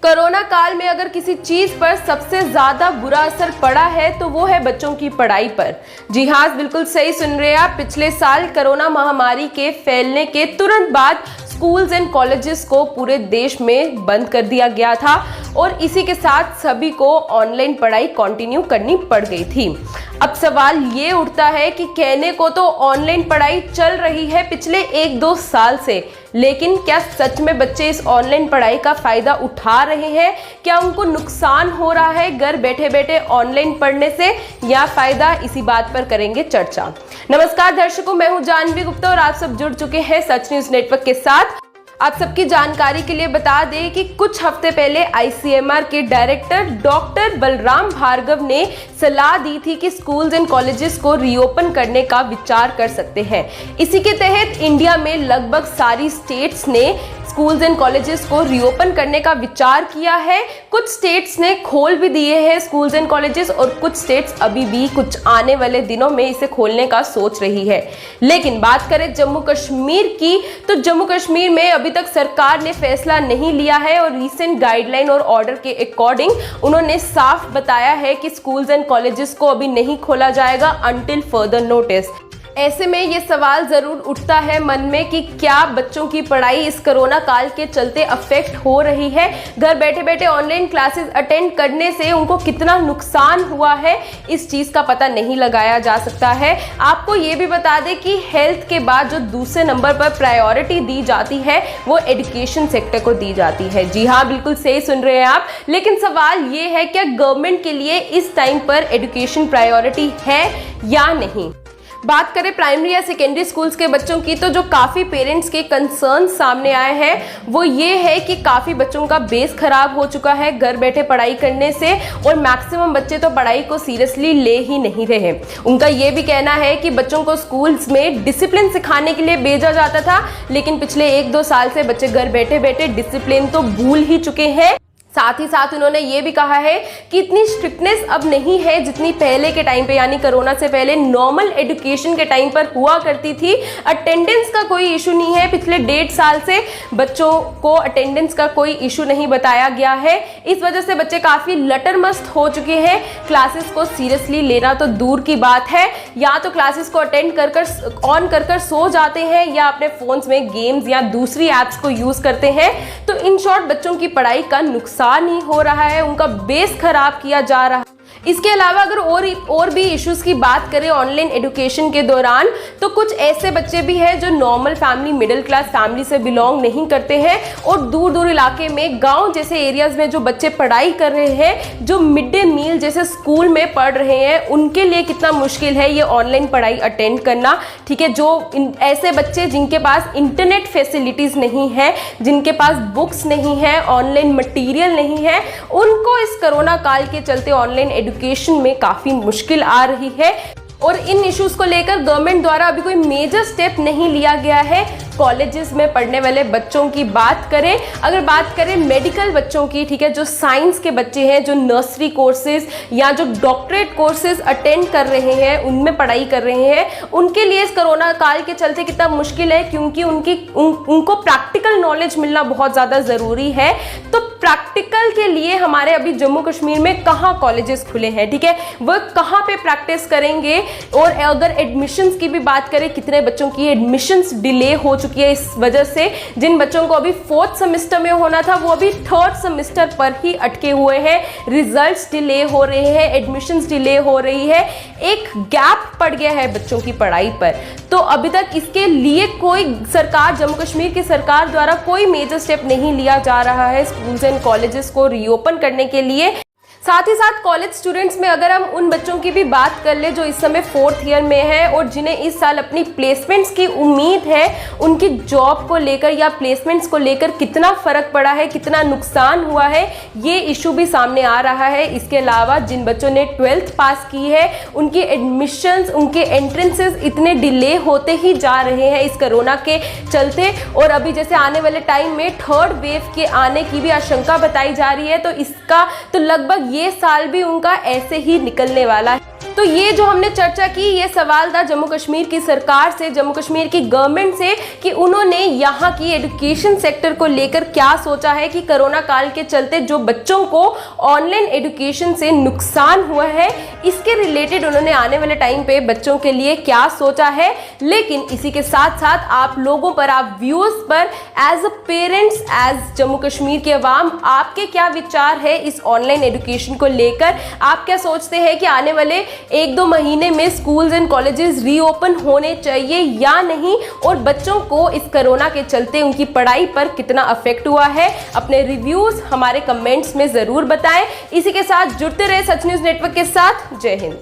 Corona काल में अगर किसी चीज पर सबसे ज्यादा बुरा असर पड़ा है तो वो है बच्चों की पढ़ाई पर। जी हाँ, बिल्कुल सही सुन रहे हैं आप। पिछले साल कोरोना महामारी के फैलने के तुरंत बाद स्कूल्स एंड कॉलेजेस को पूरे देश में बंद कर दिया गया था और इसी के साथ सभी को ऑनलाइन पढ़ाई कंटिन्यू करनी पड़ गई थी। अब सवाल ये उठता है कि कहने को तो ऑनलाइन पढ़ाई चल रही है पिछले 1-2 साल से, लेकिन क्या सच में बच्चे इस ऑनलाइन पढ़ाई का फायदा उठा रहे हैं? क्या उनको नुकसान हो रहा है घर बैठे बैठे ऑनलाइन पढ़ने से, या फायदा? इसी बात पर करेंगे चर्चा। नमस्कार दर्शकों, मैं हूं जानवी गुप्ता और आप सब जुड़ चुके हैं सच न्यूज नेटवर्क के साथ। आप सबकी जानकारी के लिए बता दें कि कुछ हफ्ते पहले आईसीएमआर के डायरेक्टर डॉक्टर बलराम भार्गव ने सलाह दी थी कि स्कूल्स एंड कॉलेजेस को रीओपन करने का विचार कर सकते हैं। इसी के तहत इंडिया में लगभग सारी स्टेट्स ने स्कूल्स एंड कॉलेजेस को रीओपन करने का विचार किया है। कुछ स्टेट्स ने खोल भी दिए हैं स्कूल्स एंड कॉलेजेस और कुछ स्टेट्स अभी भी कुछ आने वाले दिनों में इसे खोलने का सोच रही है। लेकिन बात करें जम्मू कश्मीर की, तो जम्मू कश्मीर में अभी तक सरकार ने फैसला नहीं लिया है और रीसेंट गाइडलाइन और ऑर्डर के अकॉर्डिंग उन्होंने साफ बताया है कि स्कूल्स एंड कॉलेजेस को अभी नहीं खोला जाएगा अंटिल फर्दर नोटिस। ऐसे में ये सवाल जरूर उठता है मन में कि क्या बच्चों की पढ़ाई इस कोरोना काल के चलते अफेक्ट हो रही है? घर बैठे बैठे ऑनलाइन क्लासेस अटेंड करने से उनको कितना नुकसान हुआ है, इस चीज का पता नहीं लगाया जा सकता है। आपको ये भी बता दें कि हेल्थ के बाद जो दूसरे नंबर पर प्रायोरिटी दी जाती है वो एजुकेशन सेक्टर को दी जाती है। जी हाँ, बिल्कुल सही सुन रहे हैं आप। लेकिन सवाल ये है, क्या गवर्नमेंट के लिए इस टाइम पर एजुकेशन प्रायोरिटी है या नहीं? बात करें प्राइमरी या सेकेंडरी स्कूल्स के बच्चों की, तो जो काफ़ी पेरेंट्स के कंसर्न सामने आए हैं वो ये है कि काफ़ी बच्चों का बेस खराब हो चुका है घर बैठे पढ़ाई करने से और मैक्सिमम बच्चे तो पढ़ाई को सीरियसली ले ही नहीं रहे। उनका ये भी कहना है कि बच्चों को स्कूल्स में डिसिप्लिन सिखाने के लिए भेजा जाता था, लेकिन पिछले 1-2 साल से बच्चे घर बैठे बैठे डिसिप्लिन तो भूल ही चुके हैं। साथ ही साथ उन्होंने ये भी कहा है कि इतनी स्ट्रिक्टनेस अब नहीं है जितनी पहले के टाइम पे, यानी कोरोना से पहले नॉर्मल एजुकेशन के टाइम पर हुआ करती थी। अटेंडेंस का कोई इशू नहीं है। पिछले 1.5 साल से बच्चों को अटेंडेंस का कोई इशू नहीं बताया गया है। इस वजह से बच्चे काफ़ी लटरमस्त हो चुके हैं। क्लासेस को सीरियसली लेना तो दूर की बात है, या तो क्लासेस को अटेंड कर ऑन कर सो जाते हैं या अपने फोन्स में गेम्स या दूसरी ऐप्स को यूज़ करते हैं। तो इन शॉर्ट बच्चों की पढ़ाई का नुकसान नहीं हो रहा है, उनका बेस खराब किया जा रहा है। इसके अलावा अगर और भी इश्यूज की बात करें ऑनलाइन एजुकेशन के दौरान, तो कुछ ऐसे बच्चे भी हैं जो normal family, middle class family से बिलोंग नहीं करते हैं और दूर दूर इलाके में, गांव जैसे एरियाज में जो बच्चे पढ़ाई कर रहे हैं, जो मिड डे मील जैसे स्कूल में पढ़ रहे हैं, उनके लिए कितना मुश्किल है ये ऑनलाइन पढ़ाई अटेंड करना। ठीक है, जो ऐसे बच्चे जिनके पास इंटरनेट फैसिलिटीज़ नहीं है, जिनके पास बुक्स नहीं है, ऑनलाइन मटीरियल नहीं है, उनको इस कोरोना काल के चलते ऑनलाइन एजुकेशन में काफ़ी मुश्किल आ रही है। और इन इश्यूज को लेकर गवर्नमेंट द्वारा अभी कोई मेजर स्टेप नहीं लिया गया है। कॉलेजेस में पढ़ने वाले बच्चों की बात करें, अगर बात करें मेडिकल बच्चों की, ठीक है, जो साइंस के बच्चे हैं, जो नर्सरी कोर्सेज या जो डॉक्टरेट कोर्सेज अटेंड कर रहे हैं, उनमें पढ़ाई कर रहे हैं, उनके लिए इस कोरोना काल के चलते कितना मुश्किल है, क्योंकि उनको प्रैक्टिकल नॉलेज मिलना बहुत ज़्यादा ज़रूरी है। तो प्रैक्टिकल के लिए हमारे अभी जम्मू कश्मीर में कहाँ कॉलेजेस खुले हैं, ठीक है, वह कहाँ पे प्रैक्टिस करेंगे? और अगर एडमिशन्स की भी बात करें, कितने बच्चों की एडमिशन्स डिले हो चुकी है इस वजह से। जिन बच्चों को अभी 4th सेमेस्टर में होना था वो अभी 3rd सेमेस्टर पर ही अटके हुए हैं। रिजल्ट्स डिले हो रहे हैं, एडमिशन्स डिले हो रही है, एक गैप पड़ गया है बच्चों की पढ़ाई पर। तो अभी तक इसके लिए कोई सरकार, जम्मू कश्मीर की सरकार द्वारा कोई मेजर स्टेप नहीं लिया जा रहा है स्कूल्स एंड कॉलेजेस को रीओपन करने के लिए। साथ ही साथ कॉलेज स्टूडेंट्स में अगर हम उन बच्चों की भी बात कर ले जो इस समय 4th ईयर में है और जिन्हें इस साल अपनी प्लेसमेंट्स की उम्मीद है, उनकी जॉब को लेकर या प्लेसमेंट्स को लेकर कितना फ़र्क पड़ा है, कितना नुकसान हुआ है, ये इशू भी सामने आ रहा है। इसके अलावा जिन बच्चों ने 12th पास की है, उनकी एडमिशन्स, उनके एंट्रेंसेस इतने डिले होते ही जा रहे हैं इस कोरोना के चलते। और अभी जैसे आने वाले टाइम में 3rd वेव के आने की भी आशंका बताई जा रही है, तो इसका तो लगभग ये साल भी उनका ऐसे ही निकलने वाला है। तो ये जो हमने चर्चा की, ये सवाल था जम्मू कश्मीर की सरकार से, जम्मू कश्मीर की गवर्नमेंट से, कि उन्होंने यहाँ की एजुकेशन सेक्टर को लेकर क्या सोचा है कि कोरोना काल के चलते जो बच्चों को ऑनलाइन एजुकेशन से नुकसान हुआ है, इसके रिलेटेड उन्होंने आने वाले टाइम पे बच्चों के लिए क्या सोचा है। लेकिन इसी के साथ साथ आप लोगों पर, आप व्यूअर्स पर, as a parents, as Jammu Kashmir के अवाम, आपके क्या विचार है इस ऑनलाइन एजुकेशन को लेकर? आप क्या सोचते हैं कि आने वाले 1-2 महीने में स्कूल्स एंड कॉलेजेस रीओपन होने चाहिए या नहीं, और बच्चों को इस कोरोना के चलते उनकी पढ़ाई पर कितना अफेक्ट हुआ है? अपने रिव्यूज हमारे कमेंट्स में जरूर बताएं। इसी के साथ जुड़ते रहे सच न्यूज नेटवर्क के साथ। जय हिंद।